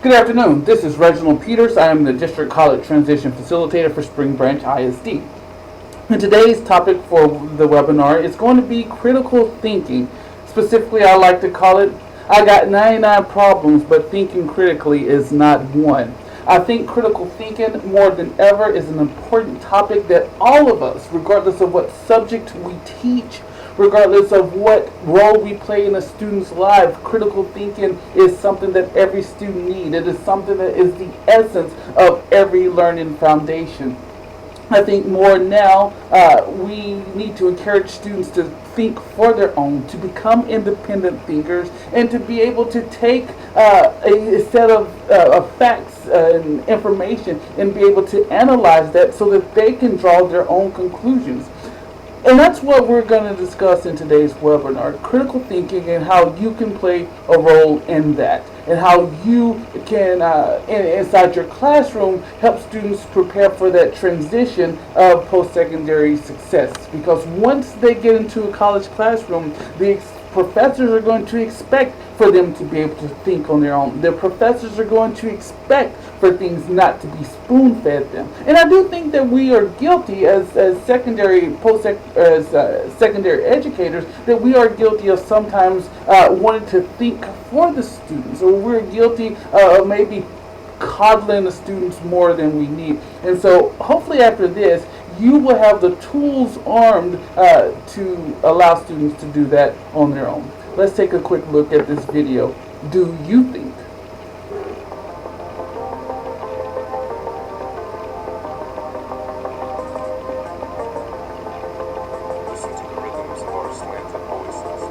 Good afternoon. This is Reginald Peters. I am the District College Transition Facilitator for Spring Branch ISD. And today's topic for the webinar is going to be critical thinking. Specifically, I like to call it, I got 99 problems, but thinking critically is not one. I think critical thinking more than ever is an important topic that all of us, regardless of what subject we teach, regardless of what role we play in a student's life, critical thinking is something that every student needs. It is something that is the essence of every learning foundation. I think more now, we need to encourage students to think for their own, to become independent thinkers, and to be able to take a set of facts and information and be able to analyze that so that they can draw their own conclusions. And that's what we're going to discuss in today's webinar, critical thinking and how you can play a role in that, and how you can, inside your classroom, help students prepare for that transition of post-secondary success. Because once they get into a college classroom, the professors are going to expect for them to be able to think on their own. The professors are going to expect for things not to be spoon-fed them. And I do think that we are guilty as secondary educators, that we are guilty of sometimes wanting to think for the students, or we're guilty of maybe coddling the students more than we need. And so hopefully after this, you will have the tools armed to allow students to do that on their own. Let's take a quick look at this video. Do you think? Listen to the rhythms of our slanted voices.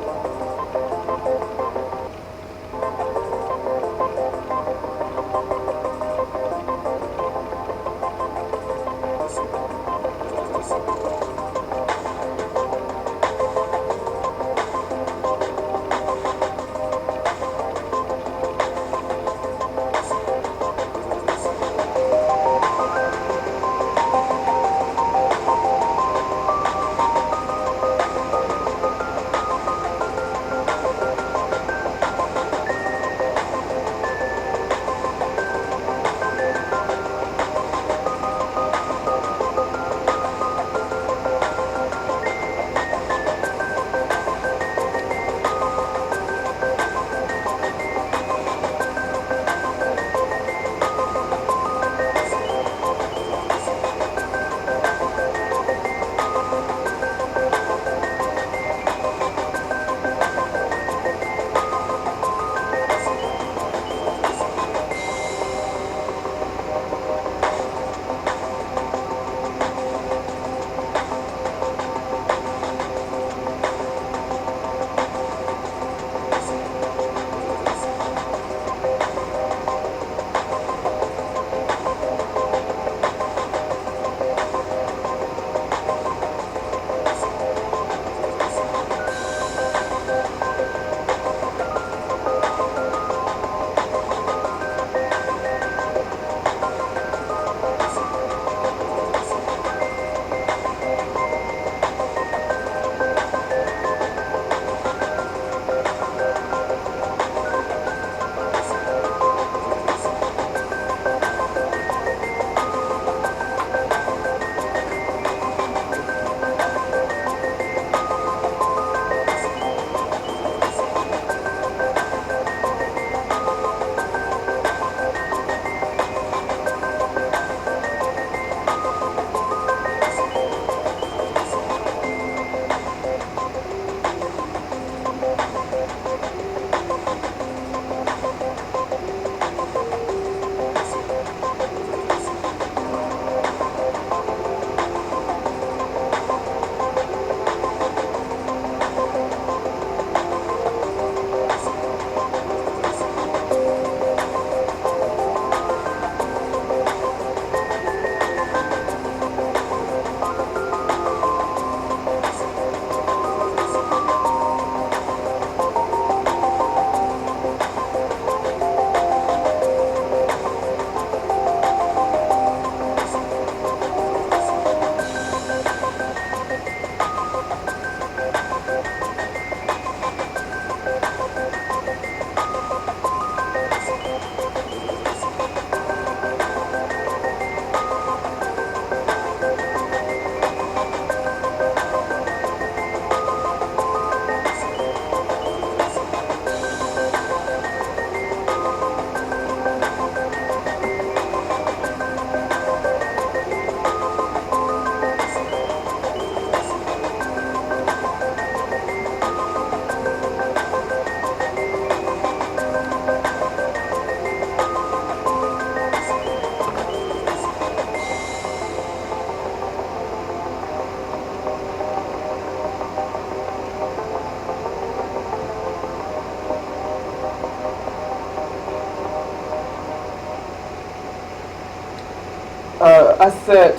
I sat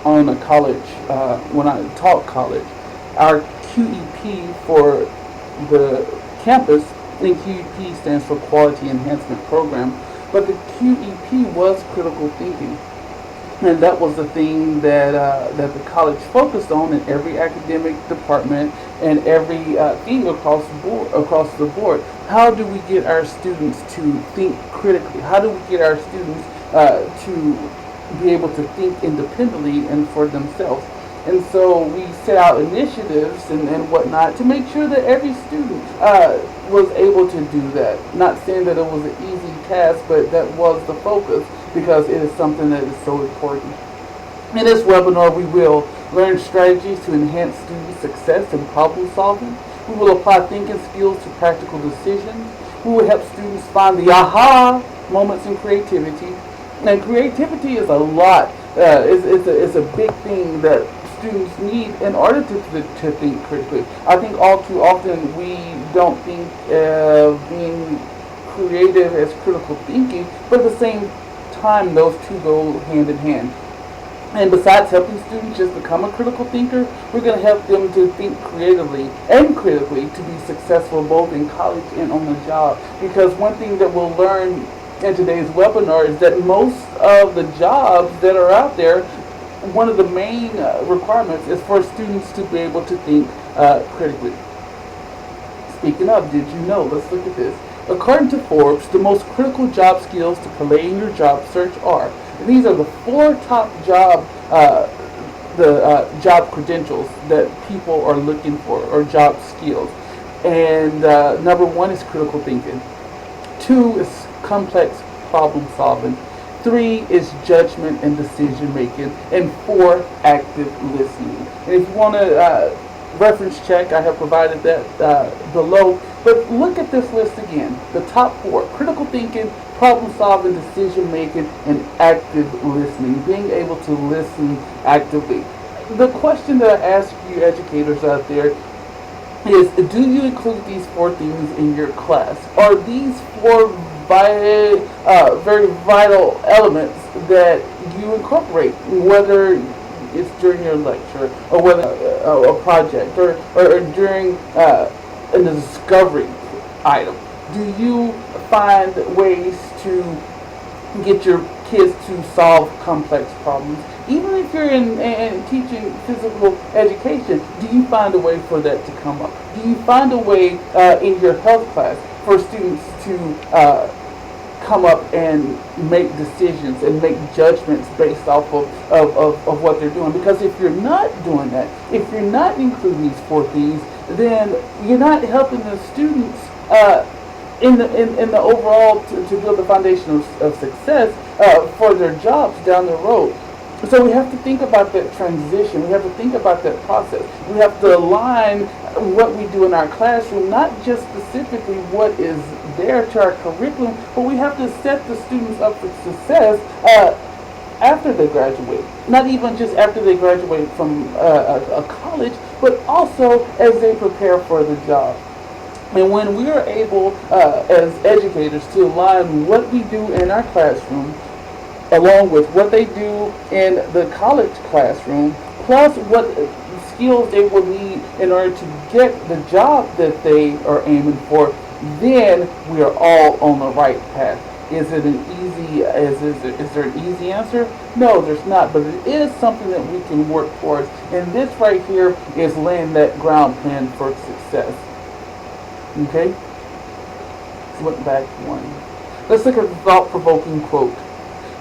on a college, when I taught college, our QEP for the campus, and QEP stands for Quality Enhancement Program, but the QEP was critical thinking. And that was the thing that the college focused on in every academic department and every thing across the board. Across the board, how do we get our students to think critically? How do we get our students to be able to think independently and for themselves? And so we set out initiatives and whatnot to make sure that every student was able to do that. Not saying that it was an easy task, but that was the focus because it is something that is so important. In this webinar, we will learn strategies to enhance student success in problem solving. We will apply thinking skills to practical decisions. We will help students find the aha moments in creativity. And creativity is a lot. It's a big thing that students need in order to think critically. I think all too often we don't think being creative as critical thinking, but at the same time those two go hand in hand. And besides helping students just become a critical thinker, we're going to help them to think creatively and critically to be successful both in college and on the job. Because one thing that we'll learn in today's webinar is that most of the jobs that are out there, one of the main requirements is for students to be able to think critically. Speaking of, did you know? Let's look at this. According to Forbes, the most critical job skills to play in your job search are, and these are the 4 top job credentials that people are looking for, or job skills. And number 1 is critical thinking. 2 is complex problem solving. 3 is judgment and decision making. And 4, active listening. And if you want to reference check, I have provided that below. But look at this list again. The top 4: critical thinking, problem solving, decision making, and active listening. Being able to listen actively. The question that I ask you educators out there is, do you include these 4 things in your class? Are these 4 very vital elements that you incorporate, whether it's during your lecture or whether a project or during a discovery item? Do you find ways to get your kids to solve complex problems? Even if you're in teaching physical education, do you find a way for that to come up? Do you find a way in your health class for students to come up and make decisions and make judgments based off of what they're doing? Because if you're not doing that, if you're not including these 4 things, then you're not helping the students in the overall to build the foundation of success for their jobs down the road. So we have to think about that transition. We have to think about that process. We have to align what we do in our classroom, not just specifically what is there to our curriculum, but we have to set the students up for success after they graduate. Not even just after they graduate from a college, but also as they prepare for the job. And when we are able, as educators, to align what we do in our classroom along with what they do in the college classroom, plus what skills they will need in order to get the job that they are aiming for, then we are all on the right path. Is there an easy answer? No, there's not, but it is something that we can work towards. And this right here is laying that ground plan for success. Okay? Let's look back one. Let's look at the thought-provoking quote.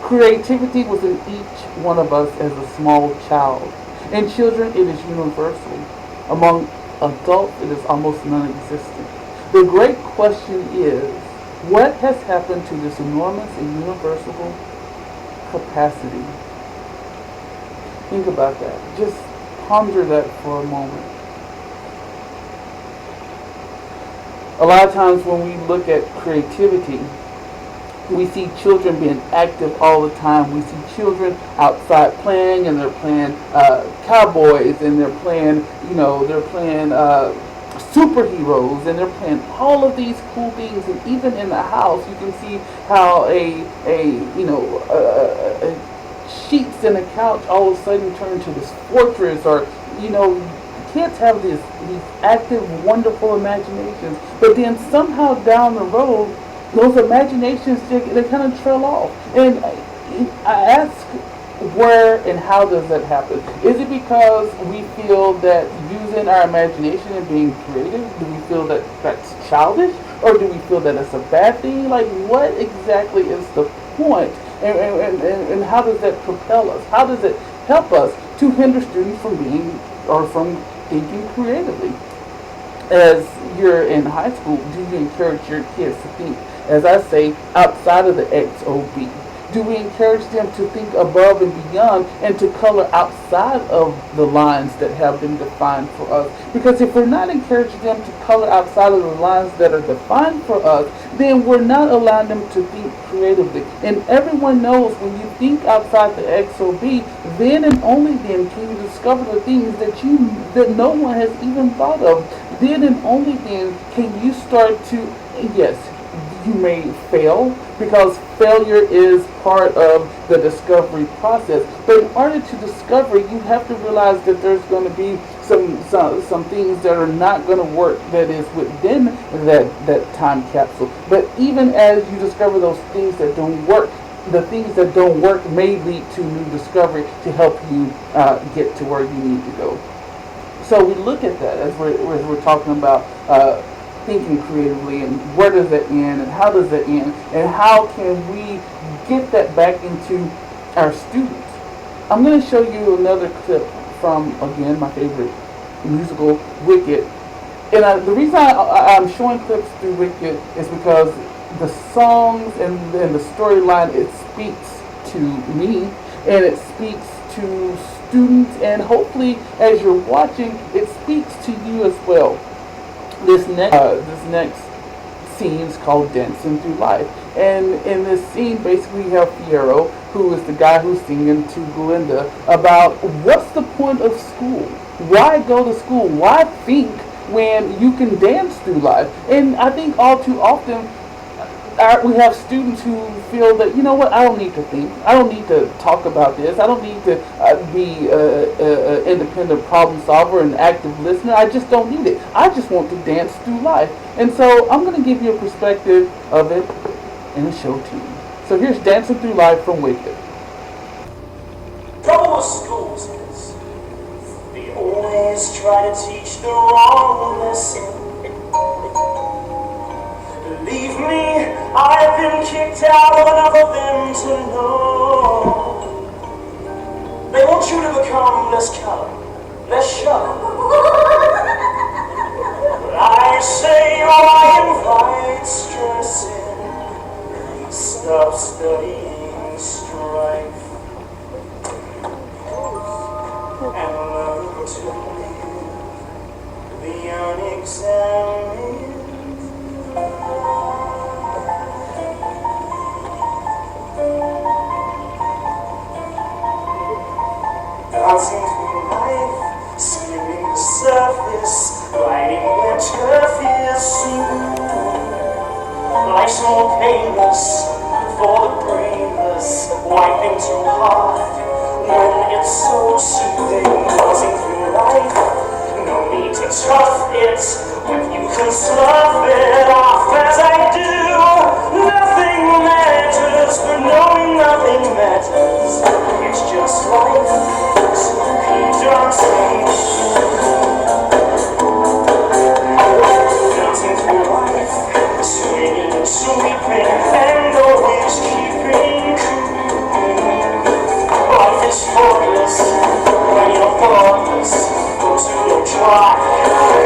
Creativity within each one of us as a small child. In children, it is universal. Among adults, it is almost non-existent. The great question is, what has happened to this enormous and universal capacity? Think about that. Just ponder that for a moment. A lot of times when we look at creativity, we see children being active all the time. We see children outside playing, and they're playing cowboys, and they're playing, superheroes, and they're playing all of these cool things. And even in the house, you can see how a sheets and a couch all of a sudden turn into this fortress, or kids have these active, wonderful imaginations, but then somehow down the road, those imaginations they kind of trail off. And I ask, where and how does that happen? Is it because we feel that using our imagination and being creative, do we feel that that's childish, or do we feel that it's a bad thing? Like, what exactly is the point? And how does that propel us? How does it help us to hinder students from being or from thinking creatively? As you're in high school, do you encourage your kids to think, as I say, outside of the XOB? Do we encourage them to think above and beyond and to color outside of the lines that have been defined for us? Because if we're not encouraging them to color outside of the lines that are defined for us, then we're not allowing them to think creatively. And everyone knows when you think outside the XOB, then and only then can you discover the things that no one has even thought of. Then and only then can you start to, yes, you may fail, because failure is part of the discovery process. But in order to discover, you have to realize that there's going to be some things that are not going to work that is within that time capsule. But even as you discover those things that don't work, the things that don't work may lead to new discovery to help you get to where you need to go. So we look at that as we're talking about thinking creatively, and where does that end, and how does that end, and how can we get that back into our students. I'm going to show you another clip from, again, my favorite musical, Wicked. And the reason I'm showing clips through Wicked is because the songs and the storyline, it speaks to me, and it speaks to students, and hopefully as you're watching, it speaks to you as well. This next scene is called Dancing Through Life. And in this scene, basically, you have Fierro, who is the guy who's singing to Glinda about what's the point of school? Why go to school? Why think when you can dance through life? And I think all too often, we have students who feel that, you know what, I don't need to think. I don't need to talk about this. I don't need to be an independent problem solver and active listener. I just don't need it. I just want to dance through life. And so I'm going to give you a perspective of it in a show to you. So here's Dancing Through Life from Wicked. Trouble with schools is they always try to teach the wrong lesson. Believe me, I've been kicked out of enough of them to know. They want you to become less color, less sharp. But I say, why invite stress in? Stop studying strife and learn to live the unexamined. Dancing through life, skimming the surface, gliding where turf is soon. Life's more painless for the brainless, wiping too hard when it's so soothing. Dancing through life, no need to tough it when you can slough it off as I do. Nothing matters, but knowing nothing matters. It's just life. Dancing through life, swinging, sweeping, and always keeping cool. Life is thoughtless when you're thoughtless. Those who don't try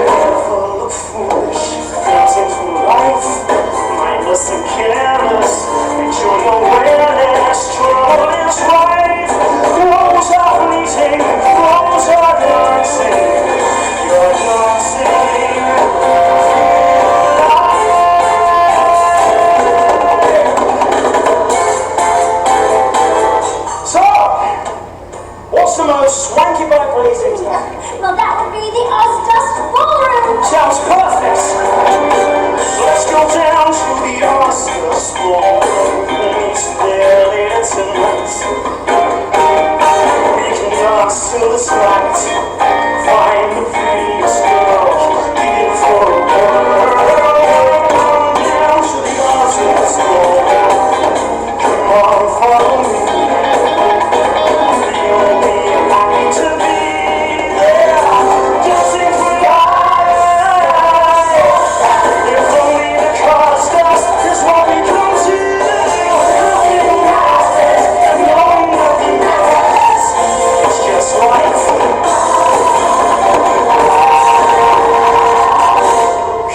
never look foolish. Dancing through life, mindless and careless. Enjoy your awareness, trouble is rife. Close are fleeting, close are dancing. You're dancing. So, what's the most swanky place in town? Well, that would be the Ozdust Ballroom. Sounds perfect. Let's go down to the Oscars Ballroom. It's there later tonight. till it's right. Find the prettiest girl, leave it for a whirl. Down to the Osmonds floor. Come on, follow me. You'll be happy to be there, dancing for life. If only the cost us is what we come to. Nothing matters, no, nothing matters. It's just life.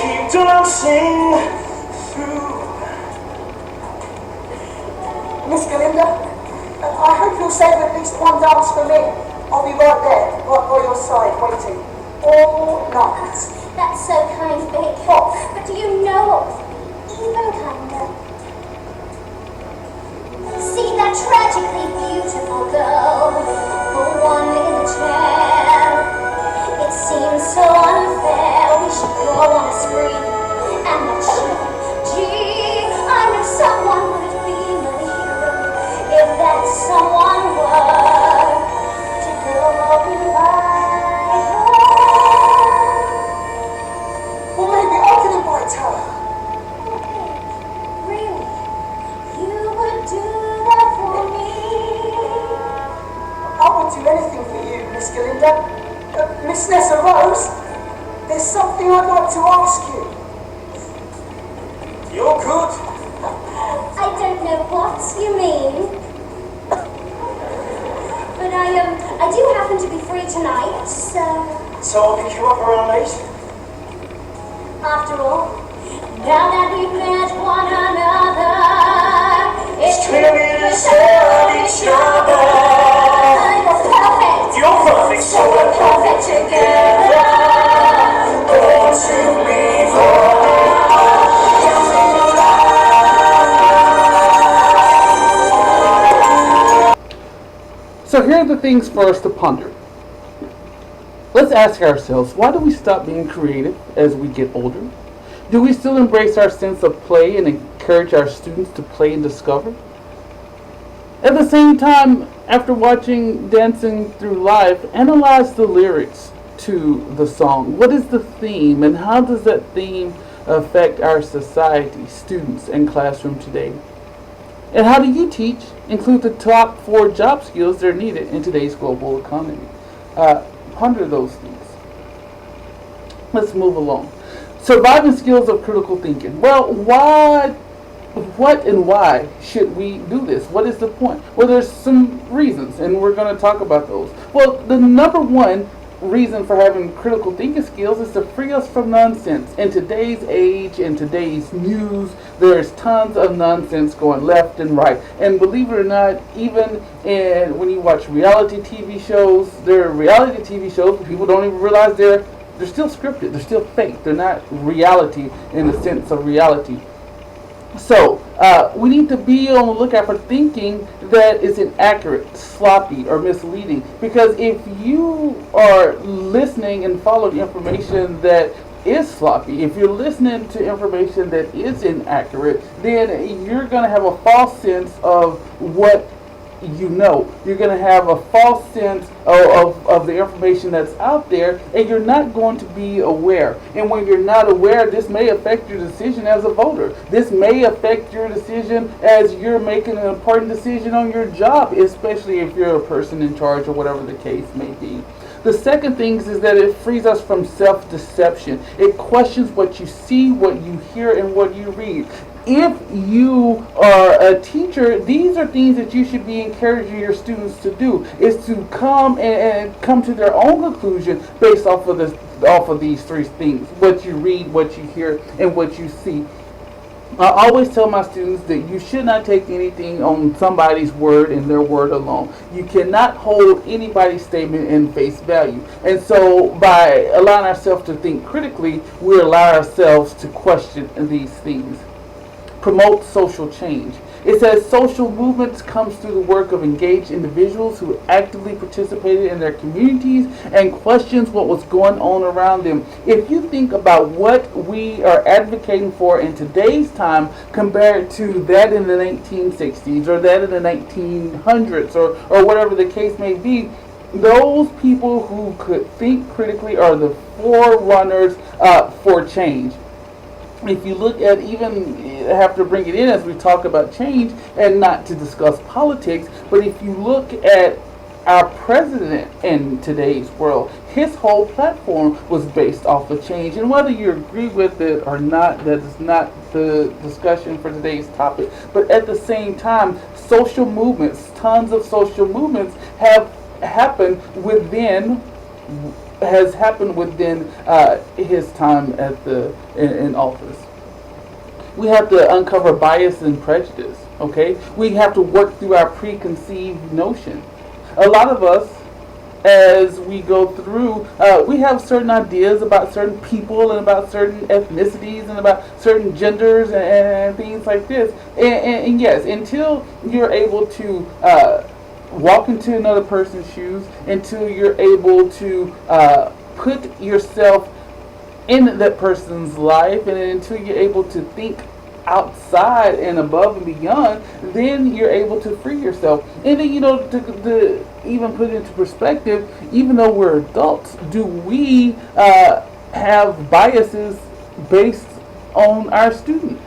Keep dancing through. Miss Galinda, I hope you'll save at least one dance for me. I'll be right there, right by your side, waiting. All night. That's so kind, Vic. What? But do you know what was even kinder? See that tragically beautiful girl, the one in the chair. It seems so unfair. We should go on a spree and not shoot. Gee, I know someone would be my hero if that someone were to go and buy her. Well, maybe I can invite her. Really? You would do that for me? I will do anything for you, Miss Galinda. Miss Nessa Rose, there's something I'd like to ask you. You're good. I don't know what you mean. But I do happen to be free tonight, so So I'll pick you up around 8. after all, now that we've met one another, It's clear to serve each other. You're perfect. You're perfect, so we're Perfect together. born to be So here are the things for us to ponder. Let's ask ourselves, why do we stop being creative as we get older? Do we still embrace our sense of play and encourage our students to play and discover? At the same time, after watching Dancing Through Life, analyze the lyrics to the song. What is the theme, and how does that theme affect our society, students, and classroom today? And how do you teach? Include the top 4 job skills that are needed in today's global economy. Ponder those things. Let's move along. Surviving skills of critical thinking. Well, what and why should we do this? What is the point? Well, there's some reasons, and we're going to talk about those. Well, the number one reason for having critical thinking skills is to free us from nonsense. In today's age, in today's news, there's tons of nonsense going left and right. And believe it or not, even when you watch reality TV shows, there are reality TV shows where people don't even realize they're still scripted, they're still fake, they're not reality in the sense of reality. So, we need to be on the lookout for thinking that is inaccurate, sloppy, or misleading. Because if you are listening and following information that is sloppy, if you're listening to information that is inaccurate, then you're going to have a false sense of what you know. You're going to have a false sense of the information that's out there, and you're not going to be aware. And when you're not aware, this may affect your decision as a voter. This may affect your decision as you're making an important decision on your job, especially if you're a person in charge or whatever the case may be. The second thing is that it frees us from self-deception. It questions what you see, what you hear, and what you read. If you are a teacher, these are things that you should be encouraging your students to do, is to come and come to their own conclusion based off of these 3 things: what you read, what you hear, and what you see. I always tell my students that you should not take anything on somebody's word and their word alone. You cannot hold anybody's statement in face value. And so by allowing ourselves to think critically, we allow ourselves to question these things. Promote social change. It says social movements comes through the work of engaged individuals who actively participated in their communities and questions what was going on around them. If you think about what we are advocating for in today's time compared to that in the 1960s or that in the 1900s or whatever the case may be, Those people who could think critically are the forerunners for change. If you look at, even I have to bring it in as we talk about change and not to discuss politics, but if you look at our president in today's world, his whole platform was based off of change. And whether you agree with it or not, that is not the discussion for today's topic. But at the same time, social movements, tons of social movements have happened within has happened within his time at in office. We have to uncover bias and prejudice. Okay, we have to work through our preconceived notion. A lot of us, as we go through, we have certain ideas about certain people and about certain ethnicities and about certain genders and things like this. And yes, until you're able to walk into another person's shoes, until you're able to put yourself in that person's life, and until you're able to think outside and above and beyond, then you're able to free yourself. And then, to even put it into perspective, even though we're adults, do we have biases based on our students'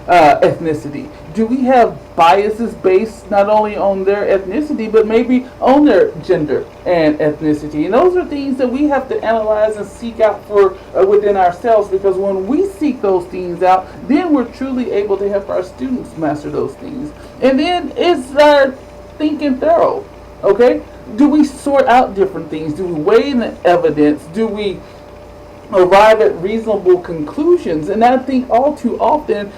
ethnicity? Do we have biases based not only on their ethnicity, but maybe on their gender and ethnicity? And those are things that we have to analyze and seek out for within ourselves, because when we seek those things out, then we're truly able to help our students master those things. And then it's our thinking thorough. Okay? Do we sort out different things? Do we weigh the evidence? Do we arrive at reasonable conclusions? And I think all too often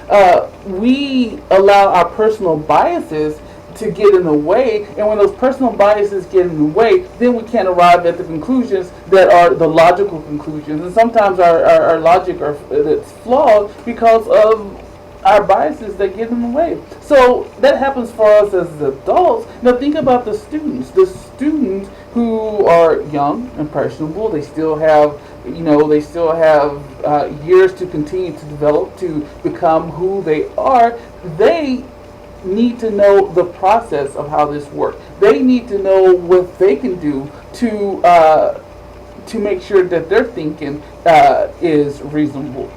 we allow our personal biases to get in the way, and when those personal biases get in the way, then we can't arrive at the conclusions that are the logical conclusions. And sometimes our logic that's flawed because of our biases that get in the way. So that happens for us as adults. Now think about the students. The students who are young, impressionable, they still have years to continue to develop, to become who they are. They need to know the process of how this works. They need to know what they can do to make sure that their thinking is reasonable.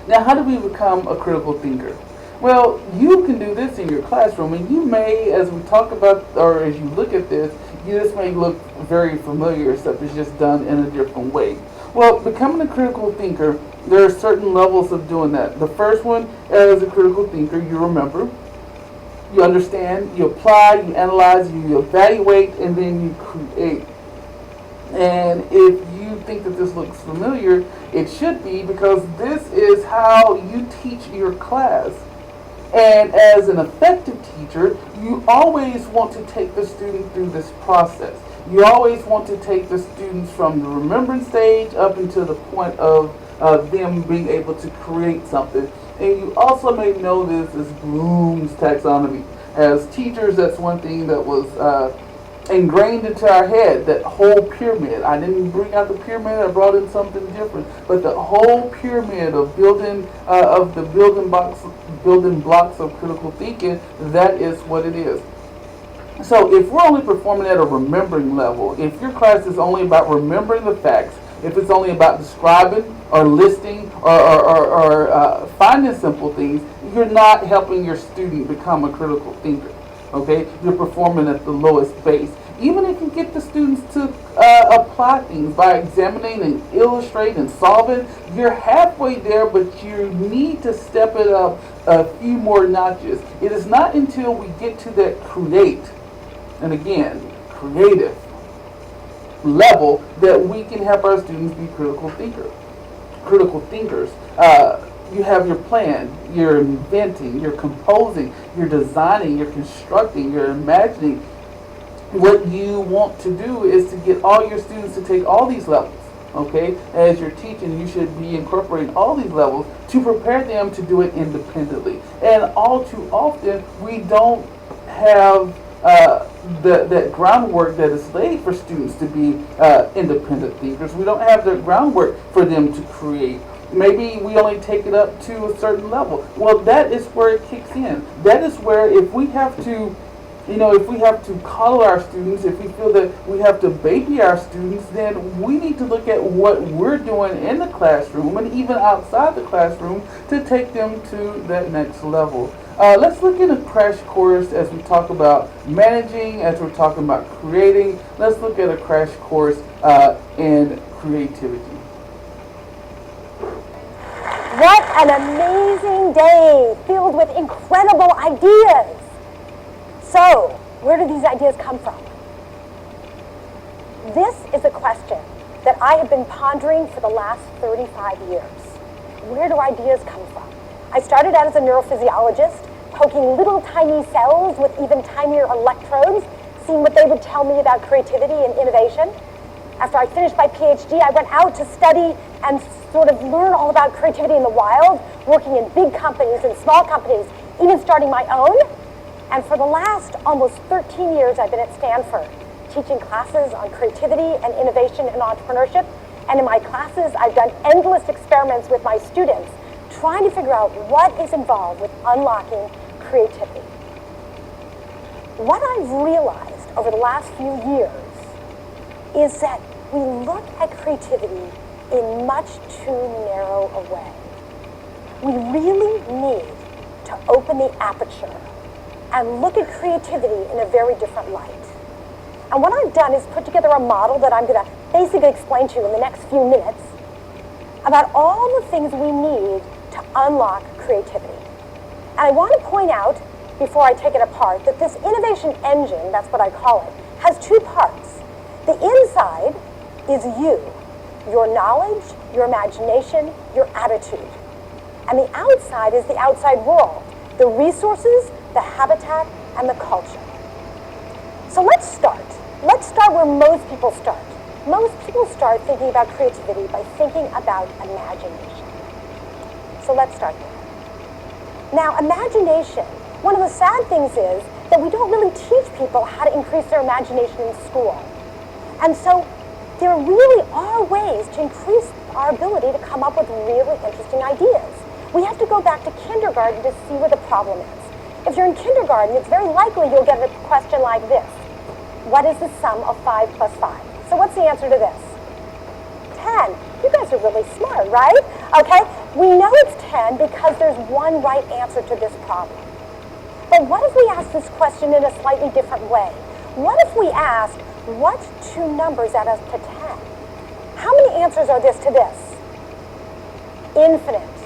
Now, how do we become a critical thinker? Well, you can do this in your classroom, and you may, as we talk about, or as you look at this, this may look very familiar, except it's just done in a different way. Well, becoming a critical thinker, there are certain levels of doing that. The first one, as a critical thinker, you remember, you understand, you apply, you analyze, you evaluate, and then you create. And if you think that this looks familiar, it should be, because this is how you teach your class. And as an effective teacher, you always want to take the student through this process. You always want to take the students from the remembrance stage up until the point of them being able to create something. And you also may know this as Bloom's taxonomy. As teachers, that's one thing that was ingrained into our head, that whole pyramid. I didn't bring out the pyramid, I brought in something different. But the whole pyramid of building blocks of critical thinking, that is what it is. So if we're only performing at a remembering level, if your class is only about remembering the facts, if it's only about describing or listing or finding simple things, you're not helping your student become a critical thinker. Okay, you're performing at the lowest base. Even if you get the students to apply things by examining and illustrating and solving, you're halfway there, but you need to step it up a few more notches. It is not until we get to that creative level that we can help our students be critical thinkers. You have your plan, you're inventing, you're composing, you're designing, you're constructing, you're imagining. What you want to do is to get all your students to take all these levels. Okay? As you're teaching, you should be incorporating all these levels to prepare them to do it independently. And all too often, we don't have that groundwork that is laid for students to be independent thinkers. We don't have the groundwork for them to create. Maybe we only take it up to a certain level. Well, that is where it kicks in. That is where, if we have to You know, if we have to coddle our students, if we feel that we have to baby our students, then we need to look at what we're doing in the classroom and even outside the classroom to take them to that next level. Let's look at a crash course as we talk about managing, as we're talking about creating. Let's look at a crash course in creativity. What an amazing day filled with incredible ideas. So, where do these ideas come from? This is a question that I have been pondering for the last 35 years. Where do ideas come from? I started out as a neurophysiologist, poking little tiny cells with even tinier electrodes, seeing what they would tell me about creativity and innovation. After I finished my PhD, I went out to study and sort of learn all about creativity in the wild, working in big companies and small companies, even starting my own. And for the last almost 13 years, I've been at Stanford, teaching classes on creativity and innovation and entrepreneurship. And in my classes, I've done endless experiments with my students, trying to figure out what is involved with unlocking creativity. What I've realized over the last few years is that we look at creativity in much too narrow a way. We really need to open the aperture and look at creativity in a very different light. And what I've done is put together a model that I'm going to basically explain to you in the next few minutes about all the things we need to unlock creativity. And I want to point out, before I take it apart, that this innovation engine, that's what I call it, has two parts. The inside is you, your knowledge, your imagination, your attitude. And the outside is the outside world, the resources, the habitat, and the culture. So let's start. Let's start where most people start. Most people start thinking about creativity by thinking about imagination. So let's start there. Now, imagination, one of the sad things is that we don't really teach people how to increase their imagination in school. And so there really are ways to increase our ability to come up with really interesting ideas. We have to go back to kindergarten to see where the problem is. If you're in kindergarten, it's very likely you'll get a question like this. What is the sum of 5 plus 5? So what's the answer to this? 10. You guys are really smart, right? Okay, we know it's 10 because there's one right answer to this problem. But what if we ask this question in a slightly different way? What if we asked, what two numbers add up to 10? How many answers are this to this? Infinite.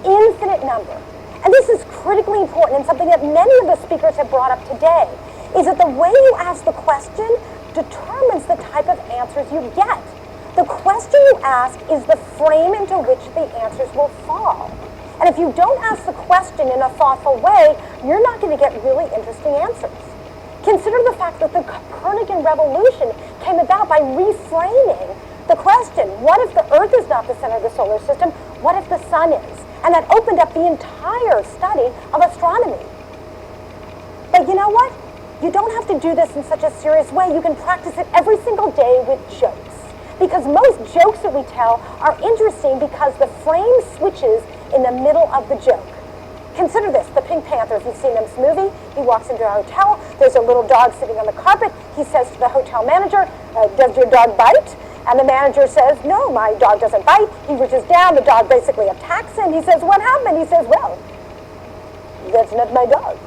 Infinite number. And this is critically important and something that many of the speakers have brought up today, is that the way you ask the question determines the type of answers you get. The question you ask is the frame into which the answers will fall. And if you don't ask the question in a thoughtful way, you're not going to get really interesting answers. Consider the fact that the Copernican revolution came about by reframing the question, what if the Earth is not the center of the solar system? What if the sun is? And that opened up the entire study of astronomy. But you know what? You don't have to do this in such a serious way. You can practice it every single day with jokes. Because most jokes that we tell are interesting because the frame switches in the middle of the joke. Consider this, the Pink Panther, if you've seen this movie, he walks into a hotel, there's a little dog sitting on the carpet, he says to the hotel manager, does your dog bite? And the manager says, no, my dog doesn't bite. He reaches down, the dog basically attacks him. He says, what happened? He says, well, that's not my dog.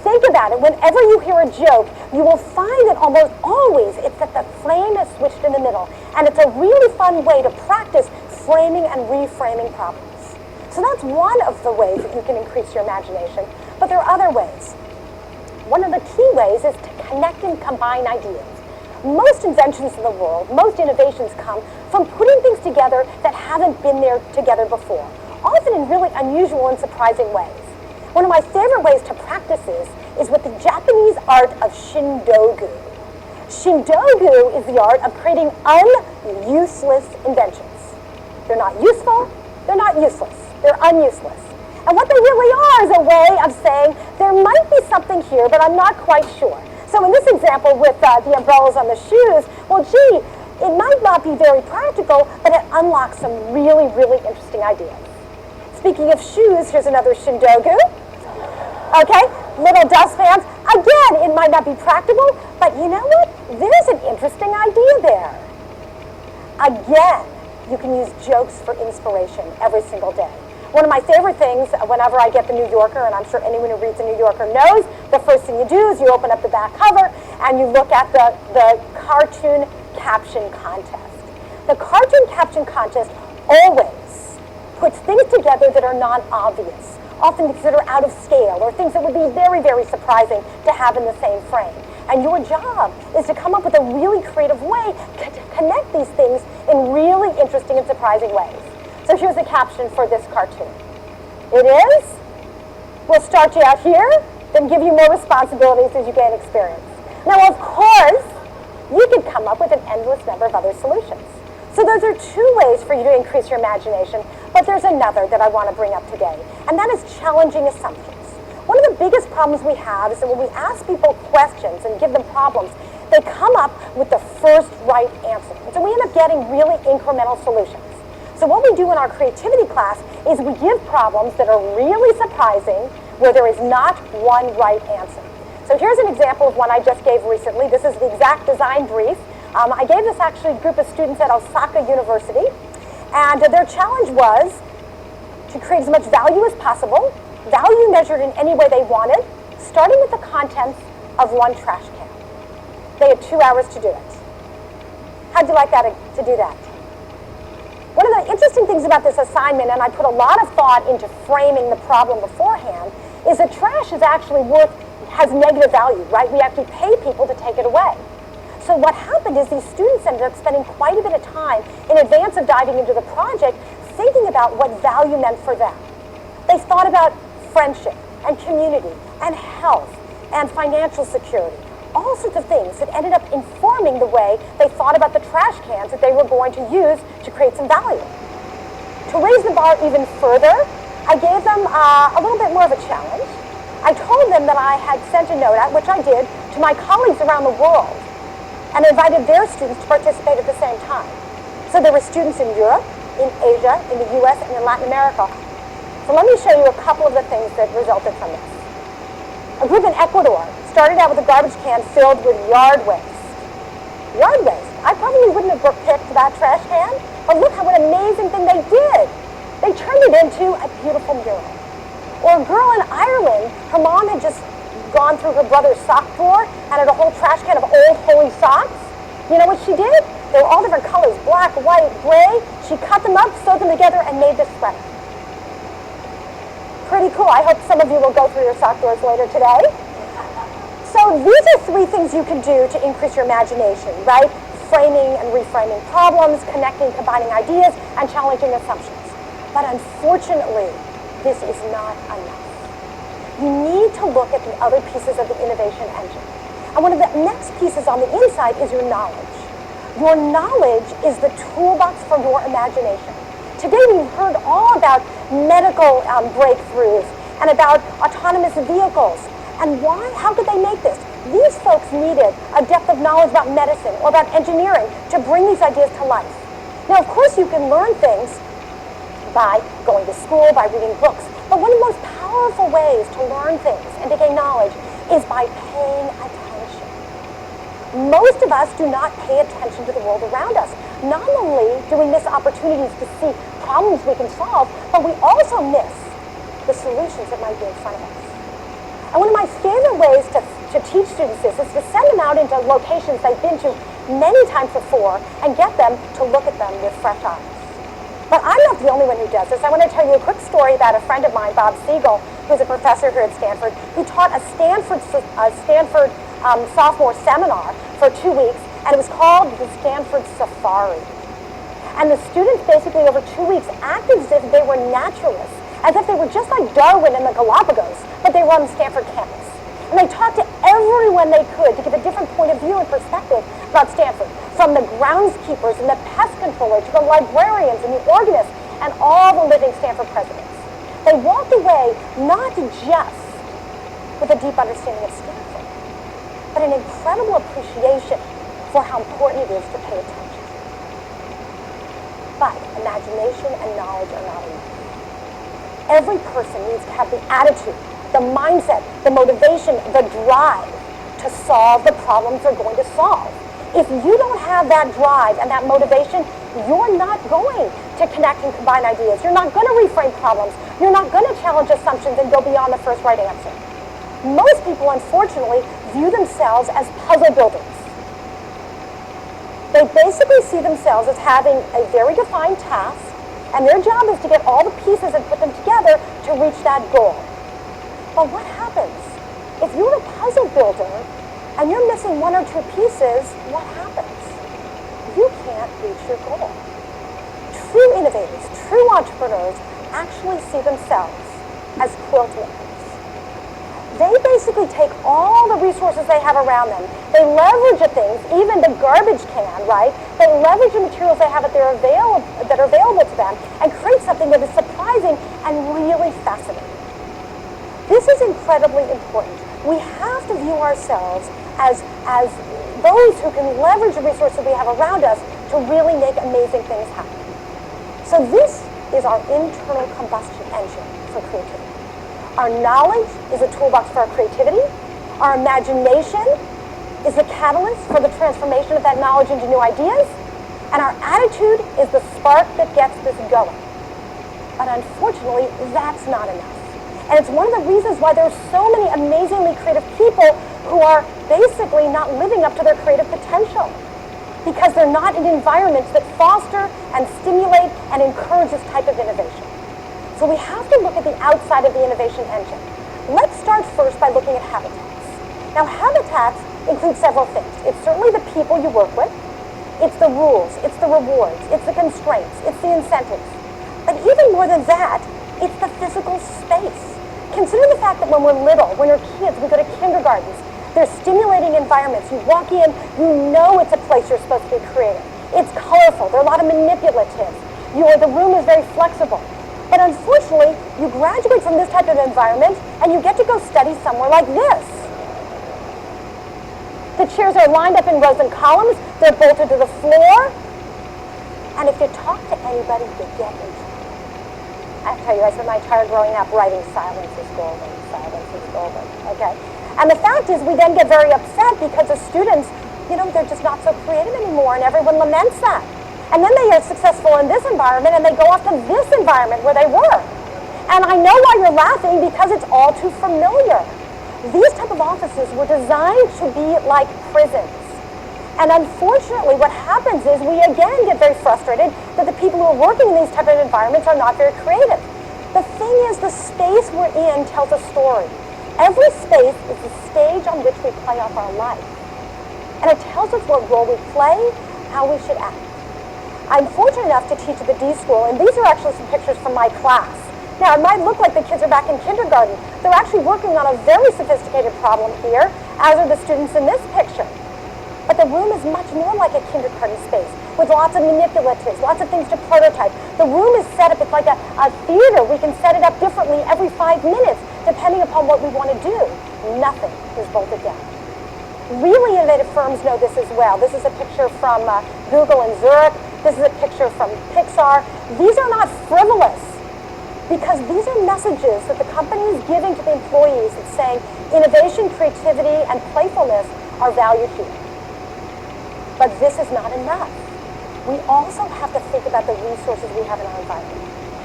Think about it. Whenever you hear a joke, you will find that almost always it's that the frame is switched in the middle. And it's a really fun way to practice framing and reframing problems. So that's one of the ways that you can increase your imagination. But there are other ways. One of the key ways is to connect and combine ideas. Most inventions in the world, most innovations come from putting things together that haven't been there together before, often in really unusual and surprising ways. One of my favorite ways to practice this is with the Japanese art of shindogu. Shindogu is the art of creating unuseless inventions. They're not useful, they're not useless, they're unuseless. And what they really are is a way of saying, there might be something here, but I'm not quite sure. So in this example with the umbrellas on the shoes, well, gee, it might not be very practical, but it unlocks some really, really interesting ideas. Speaking of shoes, here's another shindogu. Okay, little dustpans. Again, it might not be practical, but you know what? There's an interesting idea there. Again, you can use jokes for inspiration every single day. One of my favorite things whenever I get the New Yorker, and I'm sure anyone who reads the New Yorker knows, the first thing you do is you open up the back cover and you look at the cartoon caption contest. The cartoon caption contest always puts things together that are non-obvious, often things that are out of scale or things that would be very, very surprising to have in the same frame. And your job is to come up with a really creative way to connect these things in really interesting and surprising ways. So here's the caption for this cartoon. It is, we'll start you out here, then give you more responsibilities as you gain experience. Now, of course, you could come up with an endless number of other solutions. So those are two ways for you to increase your imagination, but there's another that I want to bring up today, and that is challenging assumptions. One of the biggest problems we have is that when we ask people questions and give them problems, they come up with the first right answer. And so we end up getting really incremental solutions. So what we do in our creativity class is we give problems that are really surprising where there is not one right answer. So here's an example of one I just gave recently. This is the exact design brief. I gave this actually a group of students at Osaka University, and their challenge was to create as much value as possible, value measured in any way they wanted, starting with the contents of one trash can. They had 2 hours to do it. How'd you like that to do that? One of the interesting things about this assignment, and I put a lot of thought into framing the problem beforehand, is that trash is actually has negative value, right? We actually pay people to take it away. So what happened is these students ended up spending quite a bit of time in advance of diving into the project thinking about what value meant for them. They thought about friendship and community and health and financial security, all sorts of things that ended up informing the way they thought about the trash cans that they were going to use to create some value. To raise the bar even further, I gave them a little bit more of a challenge. I told them that I had sent a note out, which I did, to my colleagues around the world, and invited their students to participate at the same time. So there were students in Europe, in Asia, in the US, and in Latin America. So let me show you a couple of the things that resulted from this. A group in Ecuador started out with a garbage can filled with yard waste. Yard waste. I probably wouldn't have picked that trash can, but look what an amazing thing they did. They turned it into a beautiful mural. Or a girl in Ireland, her mom had just gone through her brother's sock drawer and had a whole trash can of old holy socks. You know what she did? They were all different colors, black, white, gray. She cut them up, sewed them together, and made this sweater. Pretty cool. I hope some of you will go through your sock drawers later today. So these are 3 things you can do to increase your imagination, right? Framing and reframing problems, connecting, combining ideas, and challenging assumptions. But unfortunately, this is not enough. You need to look at the other pieces of the innovation engine. And one of the next pieces on the inside is your knowledge. Your knowledge is the toolbox for your imagination. Today we've heard all about medical breakthroughs and about autonomous vehicles. And why? How could they make this? These folks needed a depth of knowledge about medicine or about engineering to bring these ideas to life. Now, of course, you can learn things by going to school, by reading books. But one of the most powerful ways to learn things and to gain knowledge is by paying attention. Most of us do not pay attention to the world around us. Not only do we miss opportunities to see problems we can solve, but we also miss the solutions that might be in front of us. And one of my favorite ways to teach students this is to send them out into locations they've been to many times before and get them to look at them with fresh eyes. But I'm not the only one who does this. I want to tell you a quick story about a friend of mine, Bob Siegel, who's a professor here at Stanford, who taught a Stanford sophomore seminar for 2 weeks, and it was called the Stanford Safari. And the students basically over 2 weeks acted as if they were naturalists, as if they were just like Darwin and the Galapagos, but they were on the Stanford campus. And they talked to everyone they could to give a different point of view and perspective about Stanford, from the groundskeepers and the pest controllers to the librarians and the organists and all the living Stanford presidents. They walked away not just with a deep understanding of Stanford, but an incredible appreciation for how important it is to pay attention. But imagination and knowledge are not enough. Every person needs to have the attitude the mindset, the motivation, the drive to solve the problems they're going to solve. If you don't have that drive and that motivation, you're not going to connect and combine ideas. You're not going to reframe problems. You're not going to challenge assumptions and go beyond the first right answer. Most people, unfortunately, view themselves as puzzle builders. They basically see themselves as having a very defined task, and their job is to get all the pieces and put them together to reach that goal. But what happens? If you're a puzzle builder and you're missing one or two pieces, what happens? You can't reach your goal. True innovators, true entrepreneurs actually see themselves as quilt makers. They basically take all the resources they have around them. They leverage the things, even the garbage can, right? They leverage the materials they have that are available to them and create something that is surprising and really fascinating. This is incredibly important. We have to view ourselves as those who can leverage the resources we have around us to really make amazing things happen. So this is our internal combustion engine for creativity. Our knowledge is a toolbox for our creativity. Our imagination is the catalyst for the transformation of that knowledge into new ideas. And our attitude is the spark that gets this going. But unfortunately, that's not enough. And it's one of the reasons why there's so many amazingly creative people who are basically not living up to their creative potential, because they're not in environments that foster and stimulate and encourage this type of innovation. So we have to look at the outside of the innovation engine. Let's start first by looking at habitats. Now, habitats include several things. It's certainly the people you work with. It's the rules. It's the rewards. It's the constraints. It's the incentives. But even more than that, it's the physical space. Consider the fact that when we're little, when we're kids, we go to kindergartens. They're stimulating environments. You walk in, you know it's a place you're supposed to be creative. It's colorful. There are a lot of manipulative. The room is very flexible. But unfortunately, you graduate from this type of environment and you get to go study somewhere like this. The chairs are lined up in rows and columns. They're bolted to the floor. And if you talk to anybody, you get in trouble. I tell you, I spent my entire growing up writing silence is golden, okay? And the fact is, we then get very upset because the students, they're just not so creative anymore, and everyone laments that. And then they are successful in this environment, and they go off to this environment where they were. And I know why you're laughing, because it's all too familiar. These type of offices were designed to be like prisons. And unfortunately, what happens is we again get very frustrated that the people who are working in these type of environments are not very creative. The thing is, the space we're in tells a story. Every space is the stage on which we play off our life. And it tells us what role we play, how we should act. I'm fortunate enough to teach at the D School, and these are actually some pictures from my class. Now, it might look like the kids are back in kindergarten. They're actually working on a very sophisticated problem here, as are the students in this picture. But the room is much more like a kindergarten space, with lots of manipulatives, lots of things to prototype. The room is set up, it's like a theater. We can set it up differently every 5 minutes, depending upon what we want to do. Nothing is bolted down. Really innovative firms know this as well. This is a picture from Google in Zurich. This is a picture from Pixar. These are not frivolous, because these are messages that the company is giving to the employees that's saying innovation, creativity, and playfulness are valued here. But this is not enough. We also have to think about the resources we have in our environment.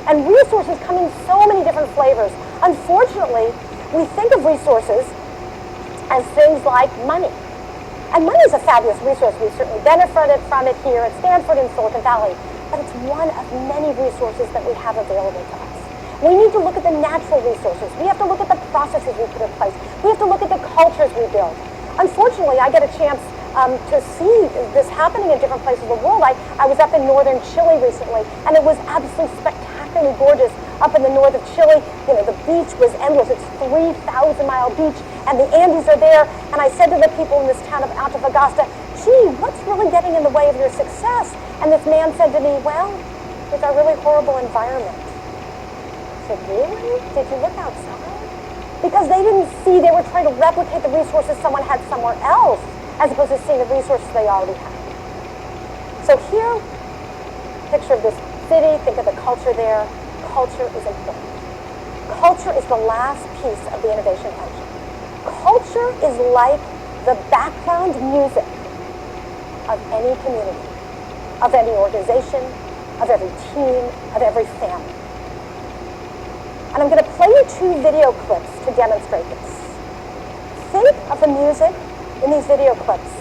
And resources come in so many different flavors. Unfortunately, we think of resources as things like money. And money is a fabulous resource. We certainly benefited from it here at Stanford and Silicon Valley. But it's one of many resources that we have available to us. We need to look at the natural resources. We have to look at the processes we put in place. We have to look at the cultures we build. Unfortunately, I get a chance to see this happening in different places of the world. I was up in northern Chile recently, and it was absolutely spectacularly gorgeous up in the north of Chile. The beach was endless. It's a 3,000-mile beach, and the Andes are there. And I said to the people in this town of Antofagasta, gee, what's really getting in the way of your success? And this man said to me, well, it's a really horrible environment. I said, really? Did you look outside? Because they didn't see, they were trying to replicate the resources someone had somewhere else, as opposed to seeing the resources they already had. So here, picture of this city, think of the culture there. Culture is important. culture is the last piece of the innovation engine. Culture is like the background music of any community, of any organization, of every team, of every family. And I'm going to play you 2 video clips to demonstrate this. Think of the music in these video clips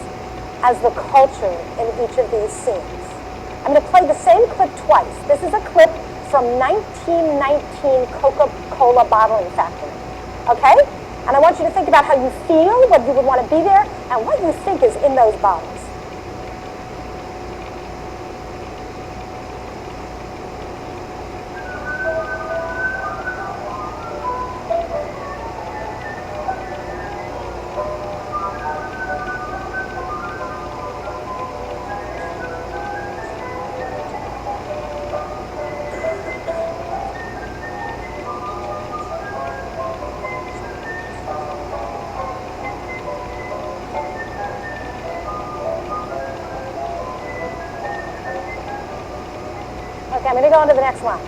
as the culture in each of these scenes. I'm going to play the same clip twice. This is a clip from 1919 Coca-Cola bottling factory. Okay? And I want you to think about how you feel, whether you would want to be there, and what you think is in those bottles. Okay, I'm going to go on to the next one.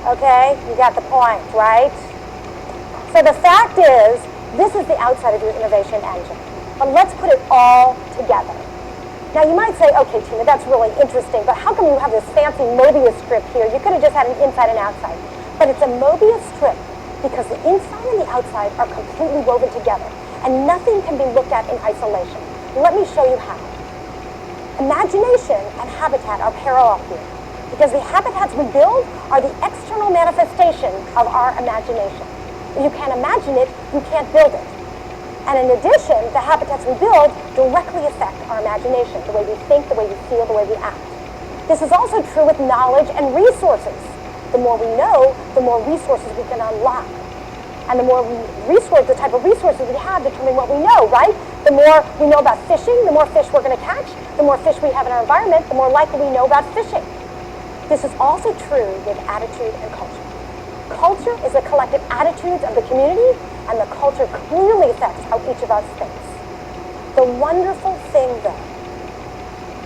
Okay, you got the point, right? So the fact is, this is the outside of your innovation engine. But let's put it all together. Now you might say, okay, Tina, that's really interesting, but how come you have this fancy Mobius strip here? You could have just had an inside and outside. But it's a Mobius strip because the inside and the outside are completely woven together, and nothing can be looked at in isolation. Let me show you how. Imagination and habitat are parallel here, because the habitats we build are the external manifestation of our imagination. If you can't imagine it, you can't build it. And in addition, the habitats we build directly affect our imagination, the way we think, the way we feel, the way we act. This is also true with knowledge and resources. The more we know, the more resources we can unlock. And the more the type of resources we have determine what we know, right? The more we know about fishing, the more fish we're going to catch. The more fish we have in our environment, the more likely we know about fishing. This is also true with attitude and culture. Culture is the collective attitudes of the community, and the culture clearly affects how each of us thinks. The wonderful thing, though,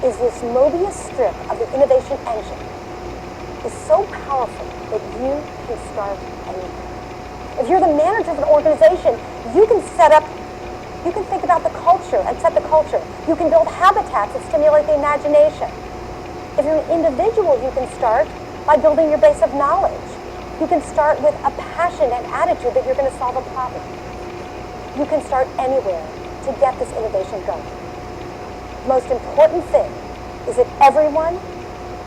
is this Mobius strip of the innovation engine is so powerful that you can start anywhere. If you're the manager of an organization, you can think about the culture and set the culture. You can build habitats that stimulate the imagination. If you're an individual, you can start by building your base of knowledge. You can start with a passion and attitude that you're going to solve a problem. You can start anywhere to get this innovation going. The most important thing is that everyone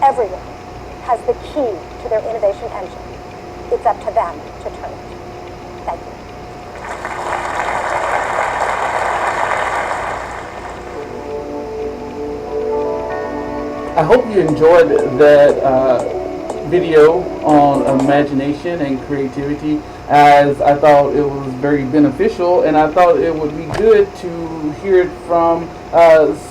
has the key to their innovation engine. It's up to them to turn it. Thank you. I hope you enjoyed that video on imagination and creativity, as I thought it was very beneficial, and I thought it would be good to hear it from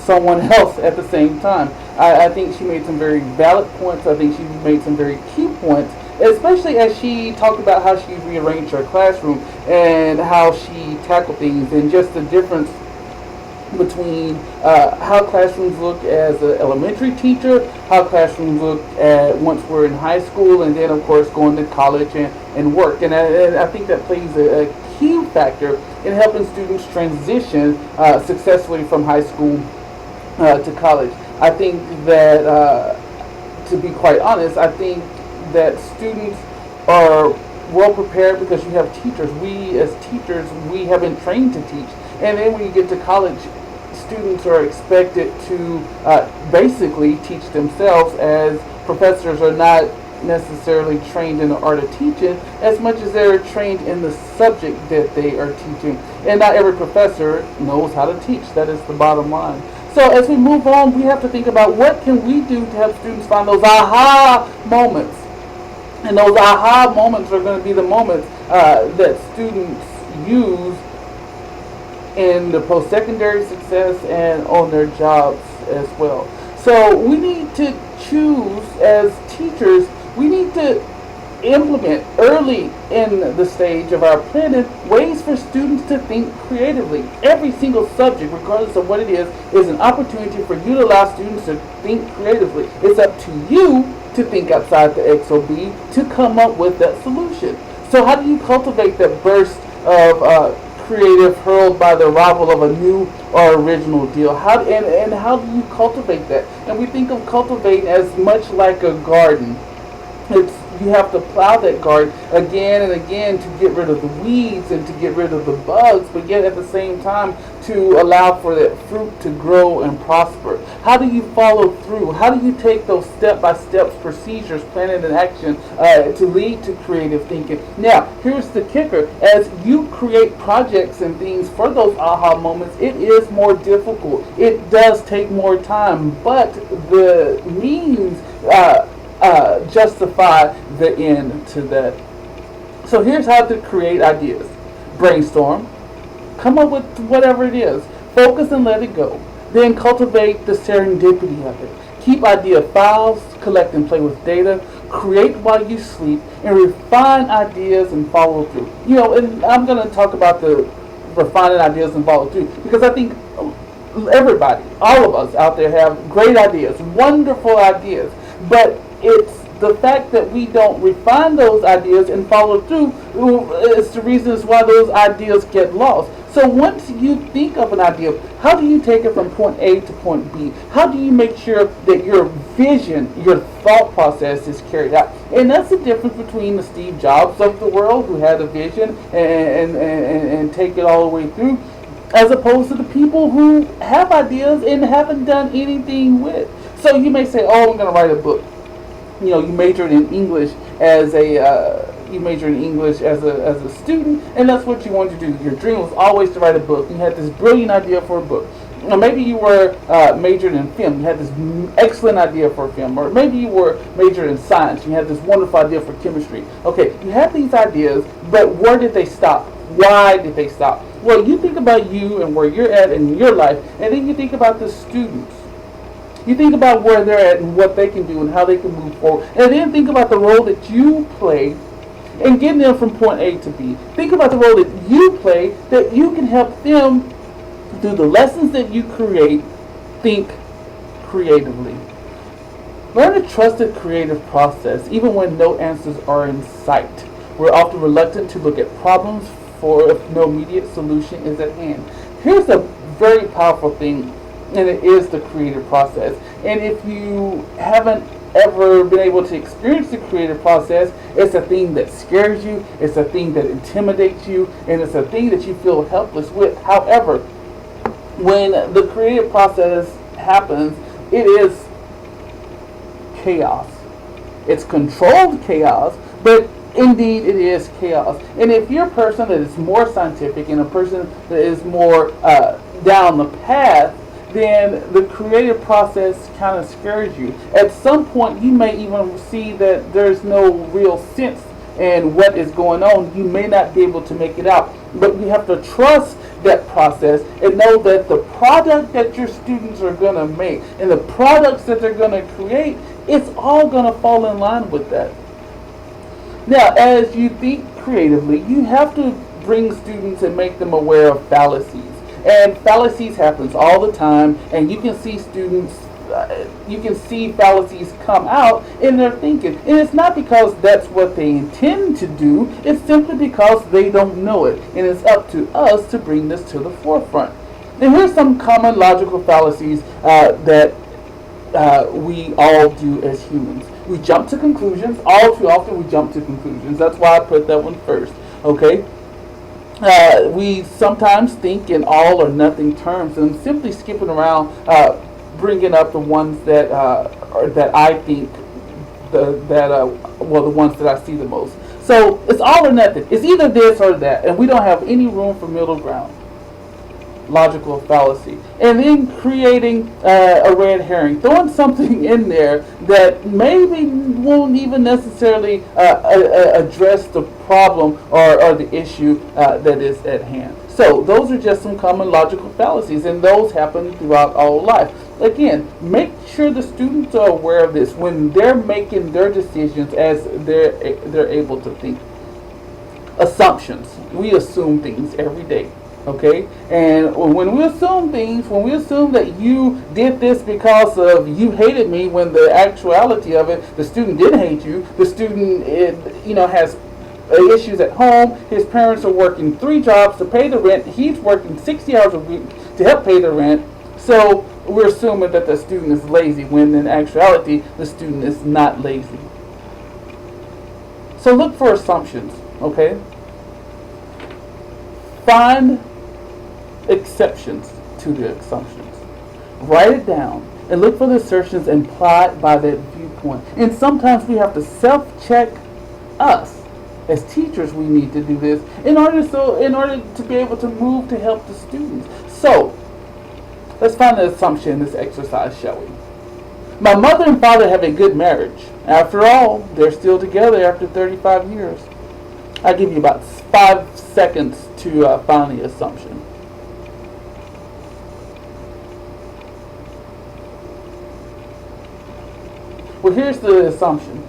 someone else at the same time. I think she made some very valid points. I think she made some very key points, especially as she talked about how she rearranged her classroom and how she tackled things, and just the difference between how classrooms look as an elementary teacher, how classrooms look at once we're in high school, and then of course going to college and work. And I think that plays a key factor in helping students transition successfully from high school to college. I think that, to be quite honest, I think that students are well prepared because you have teachers. We as teachers, we have been trained to teach. And then when you get to college, students are expected to basically teach themselves, as professors are not necessarily trained in the art of teaching as much as they're trained in the subject that they are teaching. And not every professor knows how to teach. That is the bottom line. So as we move on, we have to think about what can we do to help students find those aha moments. And those aha moments are going to be the moments that students use in the post-secondary success and on their jobs as well. So we need to choose as teachers, we need to implement early in the stage of our planning ways for students to think creatively. Every single subject, regardless of what it is an opportunity for you to allow students to think creatively. It's up to you to think outside the XOB to come up with that solution. So how do you cultivate that burst of creative hurled by the arrival of a new or original deal? How do you cultivate that? And we think of cultivate as much like a garden. You have to plow that garden again and again to get rid of the weeds and to get rid of the bugs, but yet at the same time to allow for that fruit to grow and prosper. How do you follow through? How do you take those step-by-step procedures, planning and action to lead to creative thinking? Now, here's the kicker. As you create projects and things for those aha moments, it is more difficult. It does take more time, but the means justify the end to that. So here's how to create ideas. Brainstorm. Come up with whatever it is. Focus and let it go. Then cultivate the serendipity of it. Keep idea files, collect and play with data, create while you sleep, and refine ideas and follow through. And I'm going to talk about the refining ideas and follow through because I think everybody, all of us out there have great ideas, wonderful ideas, but it's the fact that we don't refine those ideas and follow through is the reasons why those ideas get lost. So once you think of an idea, how do you take it from point A to point B? How do you make sure that your vision, your thought process is carried out? And that's the difference between the Steve Jobs of the world, who had a vision and take it all the way through, as opposed to the people who have ideas and haven't done anything with. So you may say, oh, I'm going to write a book. You majored in English as a student, and that's what you wanted to do. Your dream was always to write a book. You had this brilliant idea for a book. Or maybe you were majored in film. You had this excellent idea for a film. Or maybe you were majored in science. You had this wonderful idea for chemistry. Okay, you had these ideas, but where did they stop? Why did they stop? Well, you think about you and where you're at in your life, and then you think about the students. You think about where they're at and what they can do and how they can move forward. And then think about the role that you play in getting them from point A to B. Think about the role that you play that you can help them, through the lessons that you create, think creatively. Learn to trust the creative process even when no answers are in sight. We're often reluctant to look at problems for if no immediate solution is at hand. Here's a very powerful thing, and it is the creative process. And if you haven't ever been able to experience the creative process, it's a thing that scares you, it's a thing that intimidates you, and it's a thing that you feel helpless with. However, when the creative process happens, it is chaos. It's controlled chaos, but indeed it is chaos. And if you're a person that is more scientific and a person that is more down the path, then the creative process kind of scares you. At some point, you may even see that there's no real sense in what is going on. You may not be able to make it out, but you have to trust that process and know that the product that your students are going to make and the products that they're going to create, it's all going to fall in line with that. Now, as you think creatively, you have to bring students and make them aware of fallacies. And fallacies happens all the time, and you can see students, you can see fallacies come out in their thinking. And it's not because that's what they intend to do, it's simply because they don't know it. And it's up to us to bring this to the forefront. And here's some common logical fallacies that we all do as humans. We jump to conclusions. All too often we jump to conclusions. That's why I put that one first. Okay? We sometimes think in all or nothing terms, and I'm simply skipping around, bringing up the ones that I think the ones that I see the most. So it's all or nothing. It's either this or that, and we don't have any room for middle ground. logical fallacy, and then creating a red herring, throwing something in there that maybe won't even necessarily address the problem or the issue that is at hand. So those are just some common logical fallacies, and those happen throughout all life. Again, make sure the students are aware of this when they're making their decisions as they're able to think. Assumptions. We assume things every day. Okay? And when we assume things, when we assume that you did this because of you hated me, when the actuality of it, the student didn't hate you. The student, has issues at home. His parents are working 3 jobs to pay the rent. He's working 60 hours a week to help pay the rent. So we're assuming that the student is lazy, when in actuality, the student is not lazy. So look for assumptions, okay? Find exceptions to the assumptions. Write it down and look for the assertions implied by that viewpoint. And sometimes we have to self-check us. As teachers, we need to do this in order to be able to move to help the students. So, let's find an assumption in this exercise, shall we? My mother and father have a good marriage. After all, they're still together after 35 years. I'll give you about 5 seconds to find the assumption. Well, here's the assumption.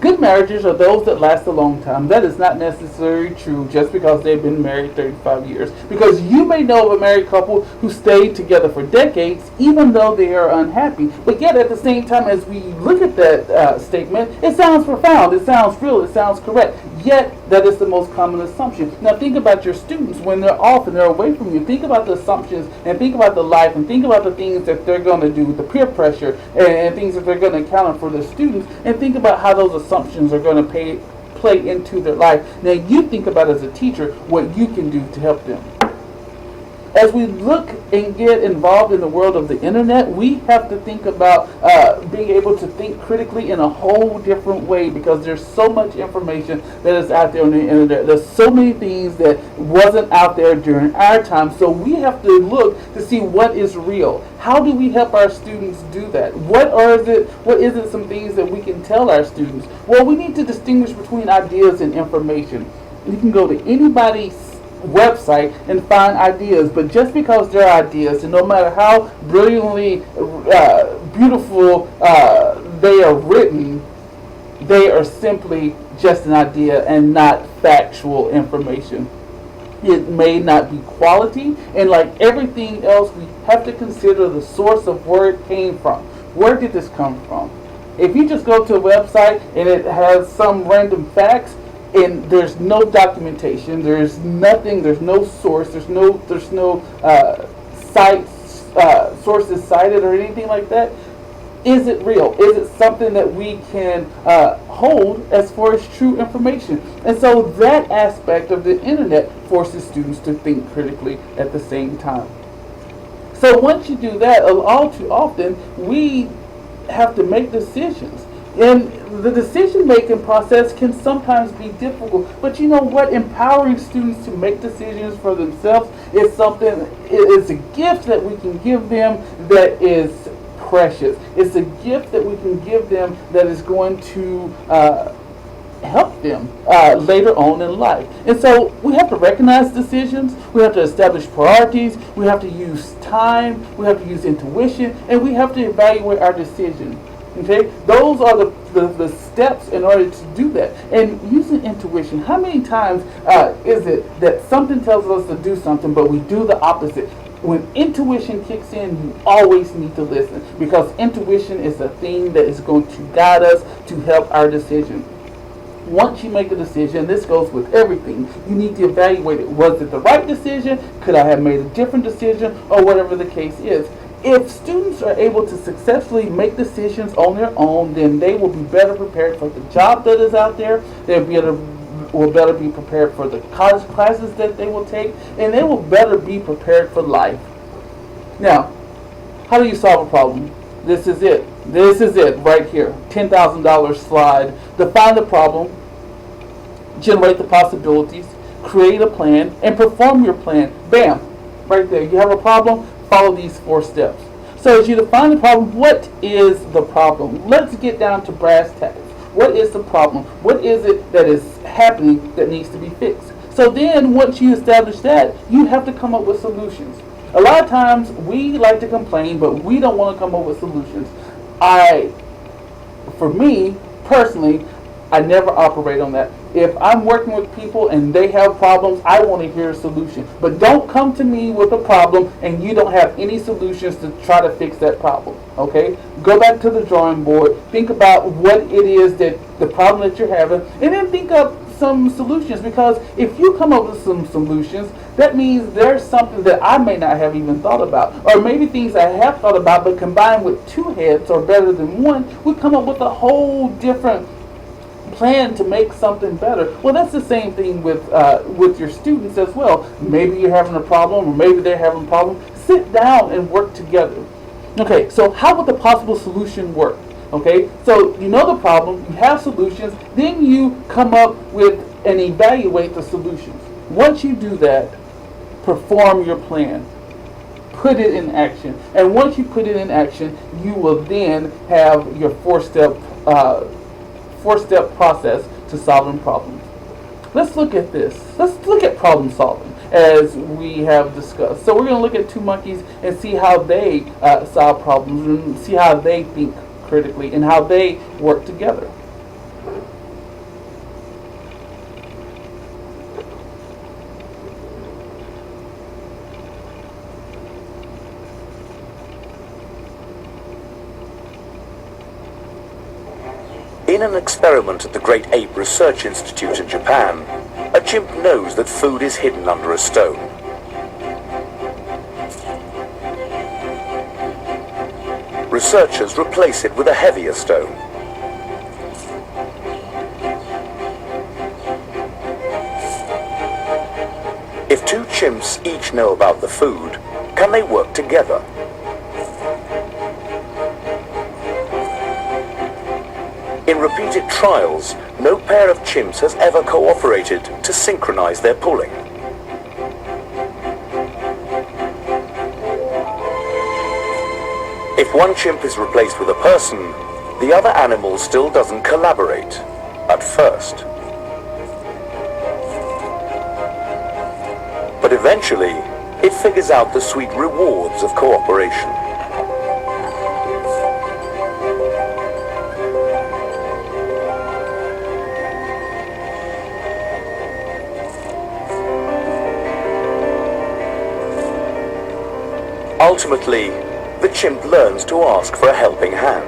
Good marriages are those that last a long time. That is not necessarily true just because they've been married 35 years. Because you may know of a married couple who stayed together for decades even though they are unhappy. But yet at the same time, as we look at that statement, it sounds profound, it sounds real, it sounds correct. Yet that is the most common assumption. Now think about your students when they're off and they're away from you. Think about the assumptions and think about the life and think about the things that they're going to do, the peer pressure and things that they're going to encounter for their students, and think about how those assumptions are going to play into their life. Now you think about, as a teacher, what you can do to help them. As we look and get involved in the world of the internet, we have to think about being able to think critically in a whole different way, because there's so much information that is out there on the internet. There's so many things that wasn't out there during our time. So we have to look to see what is real. How do we help our students do that? What is it some things that we can tell our students? Well, we need to distinguish between ideas and information. You can go to anybody's website and find ideas, but just because they're ideas, and no matter how brilliantly beautiful they are written, they are simply just an idea and not factual information. It may not be quality, and like everything else, we have to consider the source of where it came from. Where did this come from? If you just go to a website and it has some random facts, and there's no documentation, there's nothing, there's no source, there's no sources cited or anything like that, is it real? Is it something that we can hold as far as true information? And so that aspect of the internet forces students to think critically at the same time. So once you do that, all too often we have to make decisions. And the decision-making process can sometimes be difficult. But you know what? Empowering students to make decisions for themselves is it's a gift that we can give them that is precious. It's a gift that we can give them that is going to help them later on in life. And so we have to recognize decisions, we have to establish priorities, we have to use time, we have to use intuition, and we have to evaluate our decision. Okay, those are the steps in order to do that. And using intuition, how many times is it that something tells us to do something, but we do the opposite? When intuition kicks in, you always need to listen, because intuition is the thing that is going to guide us to help our decision. Once you make a decision, this goes with everything, you need to evaluate it. Was it the right decision? Could I have made a different decision? Or whatever the case is. If students are able to successfully make decisions on their own, then they will be better prepared for the job that is out there. Will better be prepared for the college classes that they will take, and they will better be prepared for life. Now, how do you solve a problem? This is it. This is it right here. $10,000 slide. Define the problem, generate the possibilities, create a plan, and perform your plan. Bam! right there. You have a problem, follow these 4 steps. So as you define the problem, what is the problem? Let's get down to brass tacks. What is the problem? What is it that is happening that needs to be fixed? So then once you establish that, you have to come up with solutions. A lot of times we like to complain, but we don't want to come up with solutions. For me, personally, I never operate on that. If I'm working with people and they have problems, I want to hear a solution. But don't come to me with a problem and you don't have any solutions to try to fix that problem. Okay? Go back to the drawing board. Think about what it is that the problem that you're having, and then think up some solutions. Because if you come up with some solutions, that means there's something that I may not have even thought about. Or maybe things I have thought about, but combined with 2 heads or better than one, we come up with a whole different plan to make something better. Well, that's the same thing with your students as well. Maybe you're having a problem, or maybe they're having a problem. Sit down and work together. Okay, so how would the possible solution work? Okay, so you know the problem, you have solutions, then you come up with and evaluate the solutions. Once you do that, perform your plan. Put it in action. And once you put it in action, you will then have your four-step process to solving problems. Let's look at this. Let's look at problem solving as we have discussed. So we're going to look at 2 monkeys and see how they solve problems and see how they think critically and how they work together. In an experiment at the Great Ape Research Institute in Japan, a chimp knows that food is hidden under a stone. Researchers replace it with a heavier stone. If 2 chimps each know about the food, can they work together? In repeated trials, no pair of chimps has ever cooperated to synchronize their pulling. If one chimp is replaced with a person, the other animal still doesn't collaborate at first. But eventually, it figures out the sweet rewards of cooperation. Ultimately, the chimp learns to ask for a helping hand.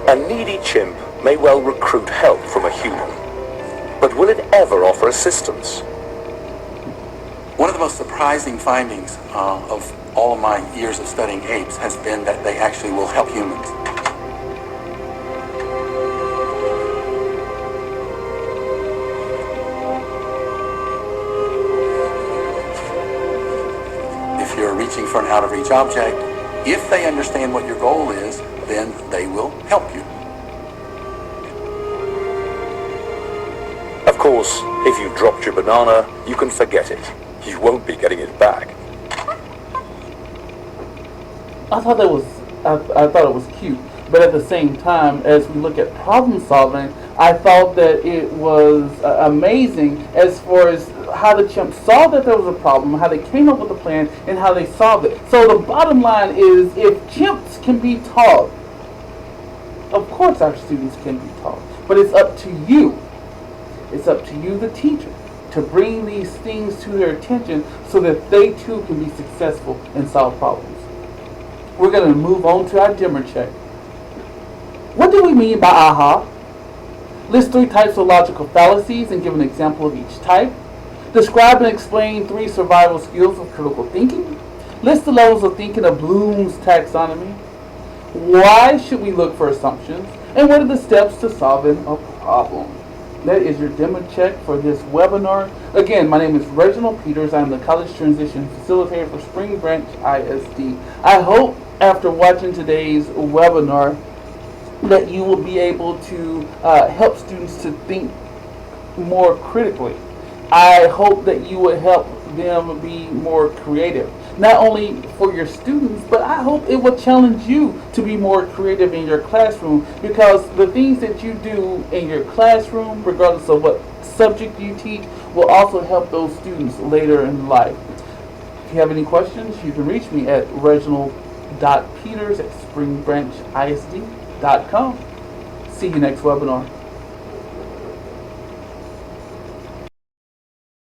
A needy chimp may well recruit help from a human, but will it ever offer assistance? One of the most surprising findings of all of my years of studying apes has been that they actually will help humans. If you're reaching for an out-of-reach object, if they understand what your goal is, then they will help you. Of course, if you've dropped your banana, you can forget it. You won't be getting it back. I thought it was cute, but at the same time, as we look at problem solving, I thought that it was amazing as far as how the chimps saw that there was a problem, how they came up with a plan, and how they solved it. So the bottom line is, if chimps can be taught, of course our students can be taught, but it's up to you. It's up to you, the teacher, to bring these things to their attention so that they too can be successful and solve problems. We're going to move on to our dimmer check. What do we mean by AHA? List 3 types of logical fallacies and give an example of each type. Describe and explain 3 survival skills of critical thinking. List the levels of thinking of Bloom's taxonomy. Why should we look for assumptions? And what are the steps to solving a problem? That is your demo check for this webinar. Again, my name is Reginald Peters. I'm the College Transition Facilitator for Spring Branch ISD. I hope after watching today's webinar that you will be able to help students to think more critically. I hope that you will help them be more creative. Not only for your students, but I hope it will challenge you to be more creative in your classroom, because the things that you do in your classroom, regardless of what subject you teach, will also help those students later in life. If you have any questions, you can reach me at reginald.peters@springbranchisd.com. See you next webinar.